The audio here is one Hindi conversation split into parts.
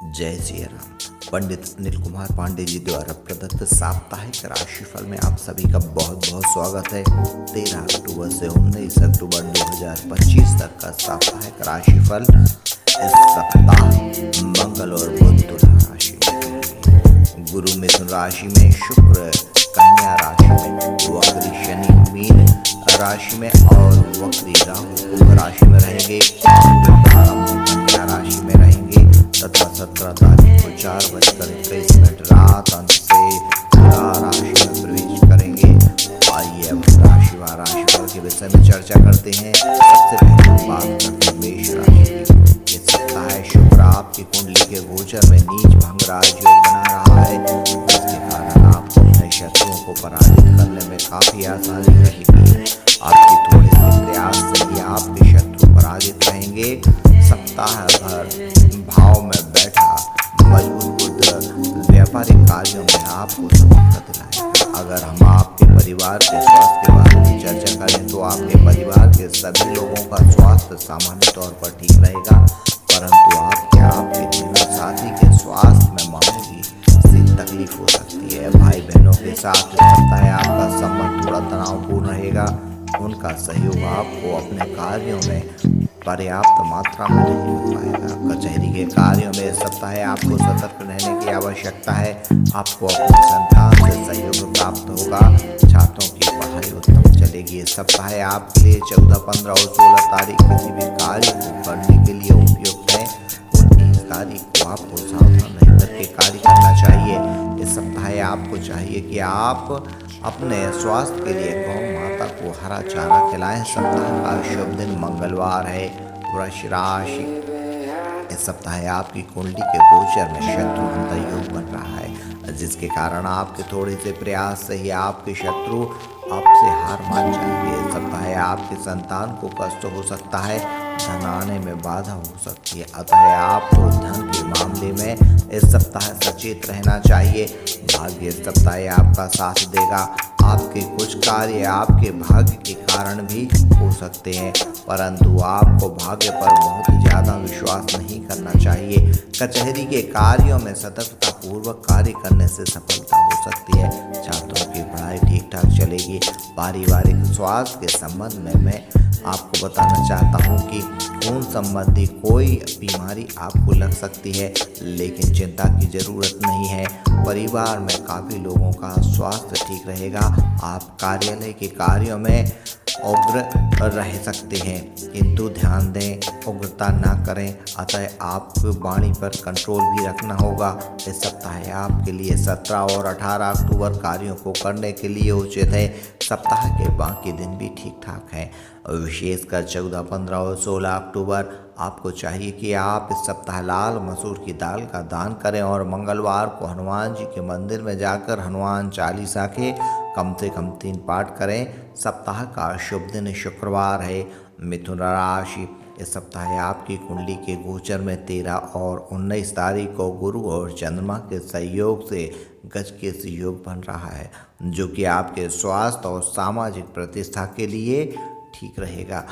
जय सिया राम। पंडित अनिल कुमार पांडे जी द्वारा प्रदत्त साप्ताहिक राशिफल में आप सभी का बहुत बहुत स्वागत है। 13 अक्टूबर से 19 अक्टूबर 2025 तक का साप्ताहिक राशिफल इस सप्ताह मंगल और बुध तुला राशि में, गुरु मिथुन राशि में, शुक्र कन्या राशि में, वक्री शनि मीन राशि में और वक्री राहु कुंभ राशि में रहेंगे। कन्या राशि में रहेंगे तथा 17 तारीख को 4:21 रात अंत से तुला राशि में प्रवेश करेंगे। आइए अब राशिवार राशिफल के विषय में चर्चा करते हैं। सबसे पहले बात करते हैं मेष राशि की। इस सप्ताह शुक्र आपकी कुंडली के गोचर में नीच भंग राजयोग बना रहा है, जिसके कारण आपको अपने शत्रुओं को पराजित करने में काफी आसानी रहेगी। आपके थोड़े से प्रयास से ही आपके शत्रु पराजित रहेंगे। सप्ताह भर भाव में बैठा मजबूत बुध व्यापारिक कार्यों में आपको सफलता दिलाएगा। अगर हम आपके परिवार के स्वास्थ्य के बारे में चर्चा करें तो आपके परिवार के सभी लोगों का स्वास्थ्य सामान्य तौर पर ठीक रहेगा, परंतु आपके जीवन साथी के स्वास्थ्य में मामूली सी तकलीफ हो सकती है। भाई बहनों के साथ इस सप्ताह आपका संबंध थोड़ा तनावपूर्ण रहेगा। उनका सहयोग आपको अपने कार्यों में पर्याप्त मात्रा में नहीं मिल पाएगा। कचहरी के कार्यों में इस सप्ताह आपको सतर्क रहने की आवश्यकता है। आपको अपने संतान से सहयोग प्राप्त होगा। छात्रों की पढ़ाई उत्तम चलेगी। इस सप्ताह आपके लिए 14, 15 और 16 तारीख किसी भी कार्य को करने के लिए उपयुक्त है। 19 तारीख को आपको सावधान रहकर के कार्य करना चाहिए। इस सप्ताह आपको चाहिए कि आप अपने स्वास्थ्य के लिए गौ माता को हरा चारा खिलाएं। सप्ताह का शुभ दिन मंगलवार है। वृष राशि, इस सप्ताह आपकी कुंडली के गोचर में शत्रु अंतर योग बन रहा है, जिसके कारण आपके थोड़े से प्रयास से ही आपके शत्रु आपसे हार मान जाएंगे। इस सप्ताह आपके संतान को कष्ट हो सकता है, धन आने में बाधा हो सकती है, अतः आपको धन के मामले में इस सप्ताह सचेत रहना चाहिए। भाग्य इस सप्ताह आपका साथ देगा। आपके कुछ कार्य आपके भाग्य के कारण भी हो सकते हैं, परंतु आपको भाग्य पर बहुत ज़्यादा विश्वास नहीं करना चाहिए। कचहरी के कार्यों में सतर्कता पूर्वक कार्य करने से सफलता हो सकती है। छात्रों की पढ़ाई ठीक ठाक चलेगी। पारिवारिक स्वास्थ्य के संबंध में मैं आपको बताना चाहता हूँ कि खून संबंधी कोई बीमारी आपको लग सकती है, लेकिन चिंता की जरूरत नहीं है। परिवार में काफ़ी लोगों का स्वास्थ्य ठीक रहेगा। आप कार्यालय के कार्यों में उग्र रह सकते हैं, किंतु ध्यान दें उग्रता ना करें। अतः आपको वाणी पर कंट्रोल भी रखना होगा। इस सप्ताह आपके लिए 17 और 18 अक्टूबर कार्यों को करने के लिए उचित है। सप्ताह के बाकी दिन भी ठीक ठाक हैं। विशेषकर 14, 15 और 16 अक्टूबर आपको चाहिए कि आप इस सप्ताह लाल मसूर की दाल का दान करें और मंगलवार को हनुमान जी के मंदिर में जाकर हनुमान चालीसा के कम से कम 3 पाठ करें। सप्ताह का शुभ दिन शुक्रवार है। मिथुन राशि, इस सप्ताह आपकी कुंडली के गोचर में 13 और 19 तारीख को गुरु और चंद्रमा के सहयोग से गज के योग बन रहा है, जो कि आपके स्वास्थ्य और सामाजिक प्रतिष्ठा के लिए ठीक रहेगा।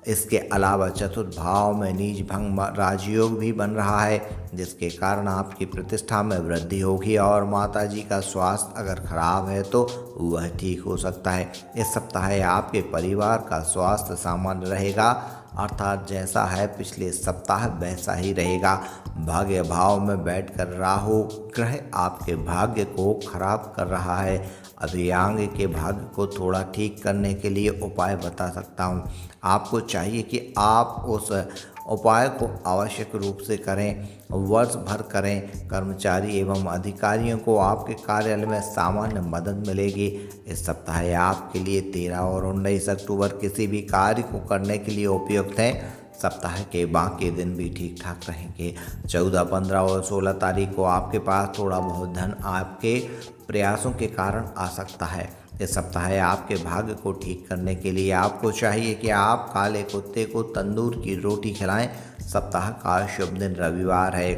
इसके अलावा चतुर्थ भाव में नीच भंग राजयोग भी बन रहा है, जिसके कारण आपकी प्रतिष्ठा में वृद्धि होगी और माता जी का स्वास्थ्य अगर खराब है तो वह ठीक हो सकता है। इस सप्ताह आपके परिवार का स्वास्थ्य सामान्य रहेगा, अर्थात जैसा है पिछले सप्ताह वैसा ही रहेगा। भाग्य भाव में बैठकर राहु ग्रह आपके भाग्य को खराब कर रहा है। अभी आगे के भाग्य को थोड़ा ठीक करने के लिए उपाय बता सकता हूँ। आपको चाहिए कि आप उस उपाय को आवश्यक रूप से करें, वर्ष भर करें। कर्मचारी एवं अधिकारियों को आपके कार्यालय में सामान्य मदद मिलेगी। इस सप्ताह आपके लिए 13 और 19 अक्टूबर किसी भी कार्य को करने के लिए उपयुक्त है। सप्ताह के बाकी दिन भी ठीक ठाक रहेंगे। 14, 15 और 16 तारीख को आपके पास थोड़ा बहुत धन आपके प्रयासों के कारण आ सकता है। इस सप्ताह आपके भाग्य को ठीक करने के लिए आपको चाहिए कि आप काले कुत्ते को तंदूर की रोटी खिलाएं। सप्ताह का शुभ दिन रविवार है।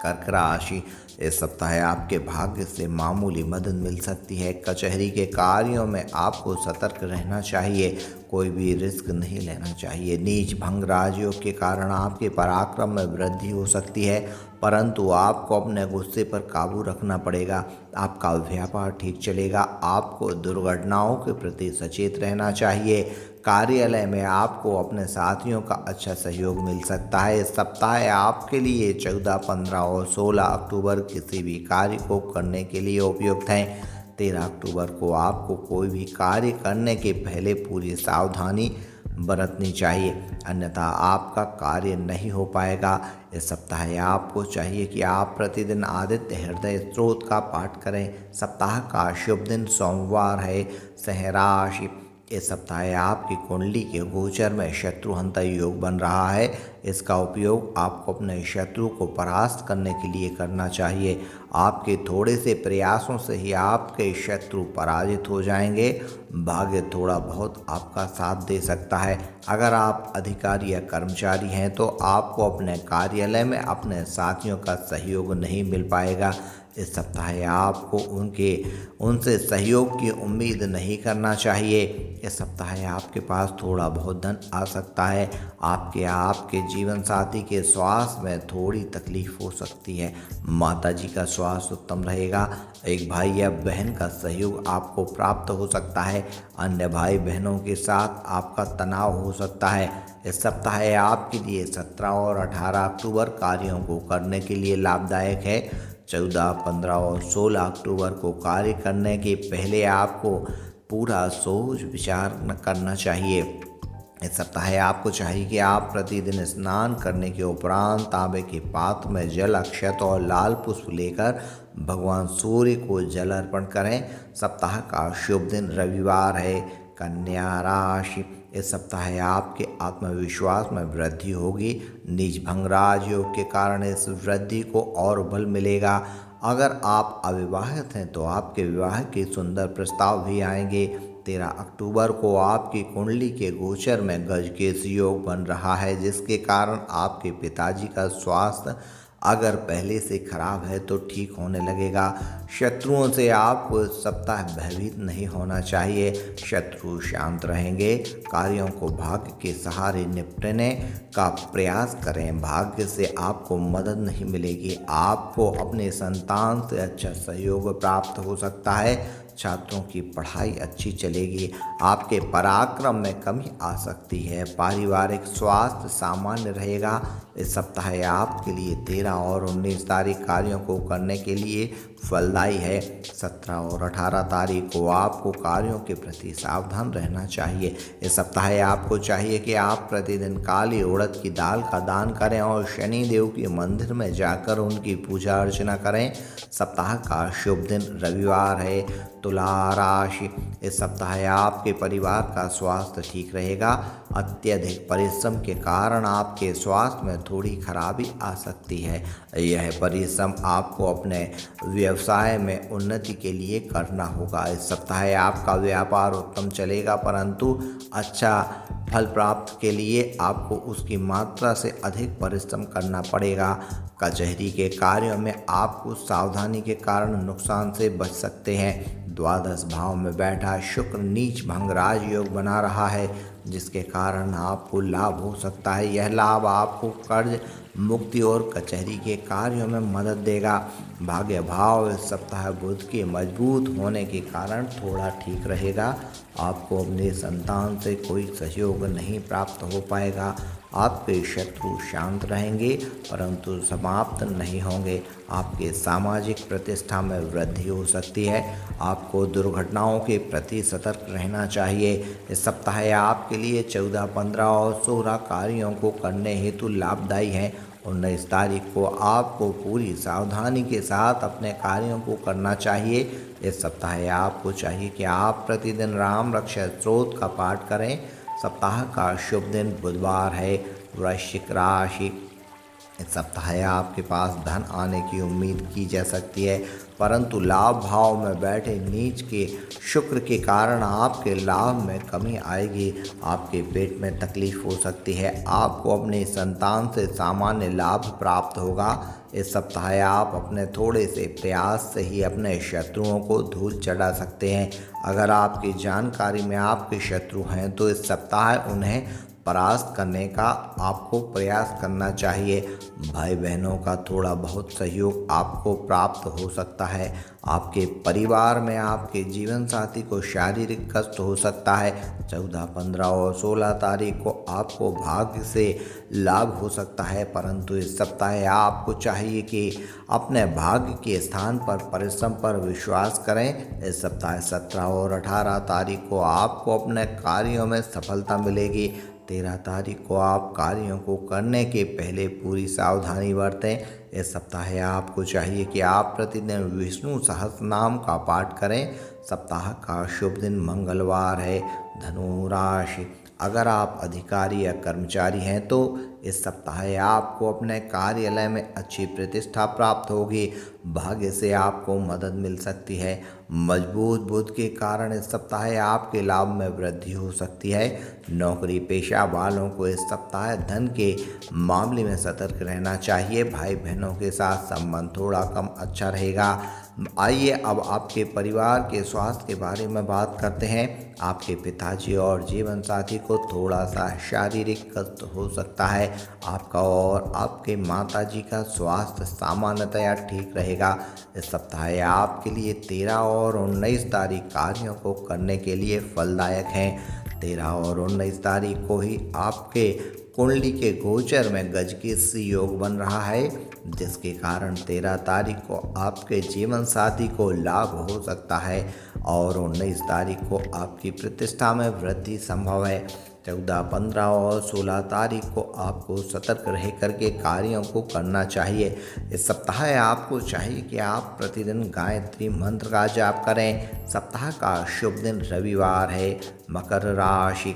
कर्क राशि, इस सप्ताह आपके भाग्य से मामूली मदद मिल सकती है। कचहरी के कार्यों में आपको सतर्क रहना चाहिए, कोई भी रिस्क नहीं लेना चाहिए। नीच भंग राजयोग के कारण आपके पराक्रम में वृद्धि हो सकती है। परंतु आपको अपने गुस्से पर काबू रखना पड़ेगा। आपका व्यापार ठीक चलेगा। आपको दुर्घटनाओं के प्रति सचेत रहना चाहिए। कार्यालय में आपको अपने साथियों का अच्छा सहयोग मिल सकता है। इस सप्ताह आपके लिए 14, 15 और 16 अक्टूबर किसी भी कार्य को करने के लिए उपयुक्त हैं। 13 अक्टूबर को आपको कोई भी कार्य करने के पहले पूरी सावधानी बरतनी चाहिए, अन्यथा आपका कार्य नहीं हो पाएगा। इस सप्ताह आपको चाहिए कि आप प्रतिदिन आदित्य हृदय स्तोत्र का पाठ करें। सप्ताह का शुभ दिन सोमवार है। सिंह राशि, इस सप्ताह आपकी कुंडली के गोचर में शत्रुहंता योग बन रहा है। इसका उपयोग आपको अपने शत्रु को परास्त करने के लिए करना चाहिए। आपके थोड़े से प्रयासों से ही आपके शत्रु पराजित हो जाएंगे। भाग्य थोड़ा बहुत आपका साथ दे सकता है। अगर आप अधिकारी या कर्मचारी हैं तो आपको अपने कार्यालय में अपने साथियों का सहयोग नहीं मिल पाएगा। इस सप्ताह आपको उनसे सहयोग की उम्मीद नहीं करना चाहिए। इस सप्ताह आपके पास थोड़ा बहुत धन आ सकता है। आपके जीवन साथी के स्वास्थ्य में थोड़ी तकलीफ हो सकती है। माताजी का स्वास्थ्य उत्तम रहेगा। एक भाई या बहन का सहयोग आपको प्राप्त हो सकता है। अन्य भाई बहनों के साथ आपका तनाव हो सकता है। इस सप्ताह आपके लिए 17 और 18 अक्टूबर कार्यों को करने के लिए लाभदायक है। 14, 15 और 16 अक्टूबर को कार्य करने के पहले आपको पूरा सोच विचार करना चाहिए। इस सप्ताह आपको चाहिए कि आप प्रतिदिन स्नान करने के उपरांत तांबे के पात्र में जल, अक्षत और लाल पुष्प लेकर भगवान सूर्य को जल अर्पण करें। सप्ताह का शुभ दिन रविवार है। कन्या राशि, इस सप्ताह आपके आत्मविश्वास में वृद्धि होगी। नीच भंग राजयोग के कारण इस वृद्धि को और बल मिलेगा। अगर आप अविवाहित हैं तो आपके विवाह के सुंदर प्रस्ताव भी आएंगे। 13 अक्टूबर को आपकी कुंडली के गोचर में गजकेश योग बन रहा है, जिसके कारण आपके पिताजी का स्वास्थ्य अगर पहले से खराब है तो ठीक होने लगेगा। शत्रुओं से आपको इस सप्ताह भयभीत नहीं होना चाहिए। शत्रु शांत रहेंगे। कार्यों को भाग्य के सहारे निपटने का प्रयास करें। भाग्य से आपको मदद नहीं मिलेगी। आपको अपने संतान से अच्छा सहयोग प्राप्त हो सकता है। छात्रों की पढ़ाई अच्छी चलेगी। आपके पराक्रम में कमी आ सकती है। पारिवारिक स्वास्थ्य सामान्य रहेगा। इस सप्ताह आपके लिए 13 और 19 तारीख कार्यों को करने के लिए फलदायी है। 17 और 18 तारीख को आपको कार्यों के प्रति सावधान रहना चाहिए। इस सप्ताह आपको चाहिए कि आप प्रतिदिन काली उड़द की दाल का दान करें और शनि देव के मंदिर में जाकर उनकी पूजा अर्चना करें। सप्ताह का शुभ दिन रविवार है। तुला राशि, इस सप्ताह आपके परिवार का स्वास्थ्य ठीक रहेगा। अत्यधिक परिश्रम के कारण आपके स्वास्थ्य में थोड़ी खराबी आ सकती है। यह परिश्रम आपको अपने व्यवसाय में उन्नति के लिए करना होगा। इस सप्ताह आपका व्यापार उत्तम चलेगा, परंतु अच्छा फल प्राप्त के लिए आपको उसकी मात्रा से अधिक परिश्रम करना पड़ेगा। कचहरी के कार्यों में आपको सावधानी के कारण नुकसान से बच सकते हैं। द्वादश भाव में बैठा शुक्र नीच भंग राजयोग बना रहा है, जिसके कारण आपको लाभ हो सकता है। यह लाभ आपको कर्ज मुक्ति और कचहरी के कार्यों में मदद देगा। भाग्य भाव इस सप्ताह बुध के मजबूत होने के कारण थोड़ा ठीक रहेगा। आपको अपने संतान से कोई सहयोग नहीं प्राप्त हो पाएगा। आपके शत्रु शांत रहेंगे, परंतु समाप्त नहीं होंगे। आपके सामाजिक प्रतिष्ठा में वृद्धि हो सकती है। आपको दुर्घटनाओं के प्रति सतर्क रहना चाहिए। इस सप्ताह आपके लिए 14, 15 और 16 कार्यों को करने हेतु लाभदायी हैं। 19 तारीख को आपको पूरी सावधानी के साथ अपने कार्यों को करना चाहिए। इस सप्ताह आपको चाहिए कि आप प्रतिदिन राम रक्षा स्तोत्र का पाठ करें। सप्ताह का शुभ दिन बुधवार है। वृश्चिक राशि, इस सप्ताह आपके पास धन आने की उम्मीद की जा सकती है, परंतु लाभ भाव में बैठे नीच के शुक्र के कारण आपके लाभ में कमी आएगी। आपके पेट में तकलीफ हो सकती है। आपको अपने संतान से सामान्य लाभ प्राप्त होगा। इस सप्ताह आप अपने थोड़े से प्रयास से ही अपने शत्रुओं को धूल चढ़ा सकते हैं। अगर आपकी जानकारी में आपके शत्रु हैं तो इस सप्ताह उन्हें परास्त करने का आपको प्रयास करना चाहिए। भाई बहनों का थोड़ा बहुत सहयोग आपको प्राप्त हो सकता है। आपके परिवार में आपके जीवन साथी को शारीरिक कष्ट हो सकता है। 14, 15 और 16 तारीख को आपको भाग्य से लाभ हो सकता है, परंतु इस सप्ताह आपको चाहिए कि अपने भाग्य के स्थान पर परिश्रम पर विश्वास करें। इस सप्ताह 17 और 18 तारीख को आपको अपने कार्यों में सफलता मिलेगी। 13 तारीख को आप कार्यों को करने के पहले पूरी सावधानी बरतें। इस सप्ताह आपको चाहिए कि आप प्रतिदिन विष्णु सहस्रनाम का पाठ करें। सप्ताह का शुभ दिन मंगलवार है। धनु राशि, अगर आप अधिकारी या कर्मचारी हैं तो इस सप्ताह आपको अपने कार्यालय में अच्छी प्रतिष्ठा प्राप्त होगी। भाग्य से आपको मदद मिल सकती है। मजबूत बुद्ध के कारण इस सप्ताह आपके लाभ में वृद्धि हो सकती है। नौकरी पेशा वालों को इस सप्ताह धन के मामले में सतर्क रहना चाहिए। भाई बहनों के साथ संबंध थोड़ा कम अच्छा रहेगा। आइए अब आपके परिवार के स्वास्थ्य के बारे में बात करते हैं। आपके पिताजी और जीवन साथी को थोड़ा सा शारीरिक कष्ट हो सकता है। आपका और आपके माताजी का स्वास्थ्य सामान्यतया ठीक रहेगा। इस सप्ताह आपके लिए 13 और 19 तारीख कार्यों को करने के लिए फलदायक हैं। 13 और 19 तारीख को ही आपके कुंडली के गोचर में गज के सी योग बन रहा है, जिसके कारण 13 तारीख को आपके जीवन साथी को लाभ हो सकता है और 19 तारीख को आपकी प्रतिष्ठा में वृद्धि संभव है। 14, 15 और 16 तारीख को आपको सतर्क रह करके कार्यों को करना चाहिए। इस सप्ताह आपको चाहिए कि आप प्रतिदिन गायत्री मंत्र का जाप करें। सप्ताह का शुभ दिन रविवार है। मकर राशि,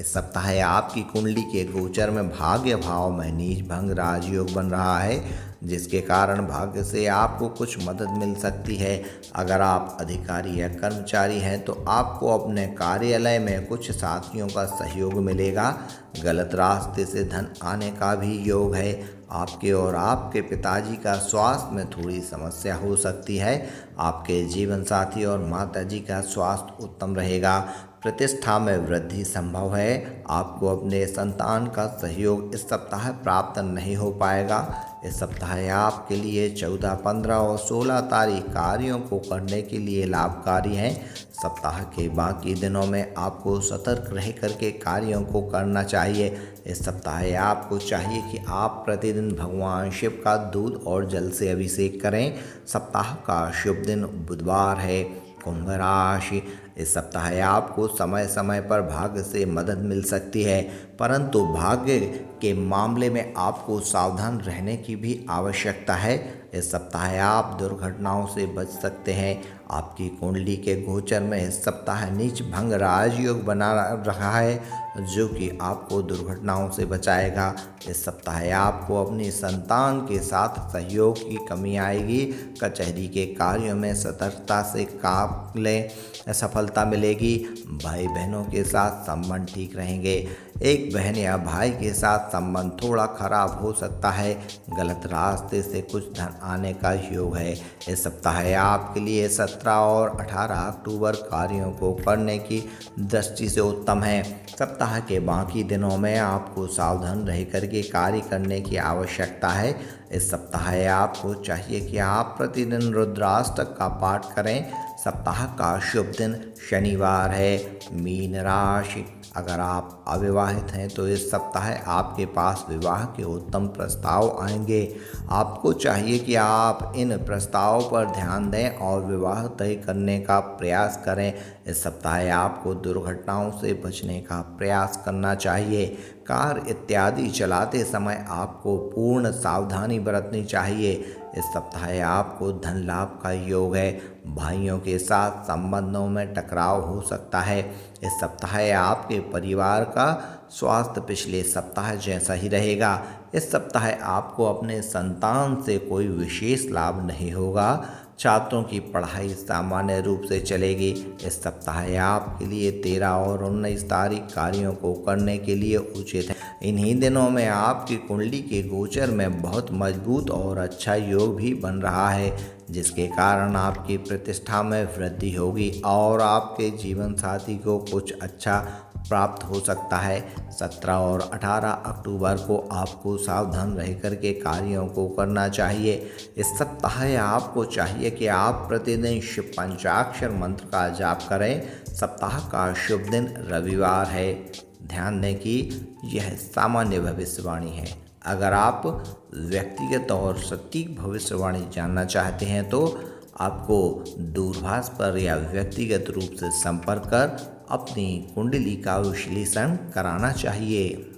इस सप्ताह आपकी कुंडली के गोचर में भाग्य भाव में नीच भंग राजयोग बन रहा है, जिसके कारण भाग्य से आपको कुछ मदद मिल सकती है। अगर आप अधिकारी या कर्मचारी हैं तो आपको अपने कार्यालय में कुछ साथियों का सहयोग मिलेगा। गलत रास्ते से धन आने का भी योग है। आपके और आपके पिताजी का स्वास्थ्य में थोड़ी समस्या हो सकती है। आपके जीवन साथी और माताजी का स्वास्थ्य उत्तम रहेगा। प्रतिष्ठा में वृद्धि संभव है। आपको अपने संतान का सहयोग इस सप्ताह प्राप्त नहीं हो पाएगा। इस सप्ताह आपके लिए 14, 15 और 16 तारीख कार्यों को करने के लिए लाभकारी हैं। सप्ताह के बाकी दिनों में आपको सतर्क रह करके कार्यों को करना चाहिए। इस सप्ताह आपको चाहिए कि आप प्रतिदिन भगवान शिव का दूध और जल से अभिषेक करें। सप्ताह का शुभ दिन बुधवार है। कुंभ राशि, इस सप्ताह आपको समय समय पर भाग्य से मदद मिल सकती है, परंतु भाग्य के मामले में आपको सावधान रहने की भी आवश्यकता है। इस सप्ताह आप दुर्घटनाओं से बच सकते हैं। आपकी कुंडली के गोचर में इस सप्ताह नीच भंग राजयोग बना रहा है, जो कि आपको दुर्घटनाओं से बचाएगा। इस सप्ताह आपको अपनी संतान के साथ सहयोग की कमी आएगी। कचहरी के कार्यों में सतर्कता से काम लें, सफलता मिलेगी। भाई बहनों के साथ संबंध ठीक रहेंगे। एक बहन या भाई के साथ संबंध थोड़ा खराब हो सकता है। गलत रास्ते से कुछ धन आने का योग है। इस सप्ताह आपके लिए 17 और 18 अक्टूबर कार्यों को करने की दृष्टि से उत्तम है। सप्ताह के बाकी दिनों में आपको सावधान रह करके कार्य करने की आवश्यकता है। इस सप्ताह आपको चाहिए कि आप प्रतिदिन रुद्राष्टक का पाठ करें। सप्ताह का शुभ दिन शनिवार है। मीन राशि, अगर आप अविवाहित हैं तो इस सप्ताह आपके पास विवाह के उत्तम प्रस्ताव आएंगे। आपको चाहिए कि आप इन प्रस्तावों पर ध्यान दें और विवाह तय करने का प्रयास करें। इस सप्ताह आपको दुर्घटनाओं से बचने का प्रयास करना चाहिए। कार इत्यादि चलाते समय आपको पूर्ण सावधानी बरतनी चाहिए। इस सप्ताह आपको धन लाभ का योग है। भाइयों के साथ संबंधों में टकराव हो सकता है। इस सप्ताह आपके परिवार का स्वास्थ्य पिछले सप्ताह जैसा ही रहेगा। इस सप्ताह आपको अपने संतान से कोई विशेष लाभ नहीं होगा। छात्रों की पढ़ाई सामान्य रूप से चलेगी। इस सप्ताह आपके लिए 13 और 19 तारीख कार्यों को करने के लिए उचित है। इन्हीं दिनों में आपकी कुंडली के गोचर में बहुत मजबूत और अच्छा योग भी बन रहा है, जिसके कारण आपकी प्रतिष्ठा में वृद्धि होगी और आपके जीवन साथी को कुछ अच्छा प्राप्त हो सकता है। 17 और 18 अक्टूबर को आपको सावधान रह कर के कार्यों को करना चाहिए। इस सप्ताह आपको चाहिए कि आप प्रतिदिन शिव पंचाक्षर मंत्र का जाप करें। सप्ताह का शुभ दिन रविवार है। ध्यान दें कि यह सामान्य भविष्यवाणी है। अगर आप व्यक्तिगत और सटीक भविष्यवाणी जानना चाहते हैं तो आपको दूरभाष पर या व्यक्तिगत रूप से संपर्क कर अपनी कुंडली का विश्लेषण कराना चाहिए।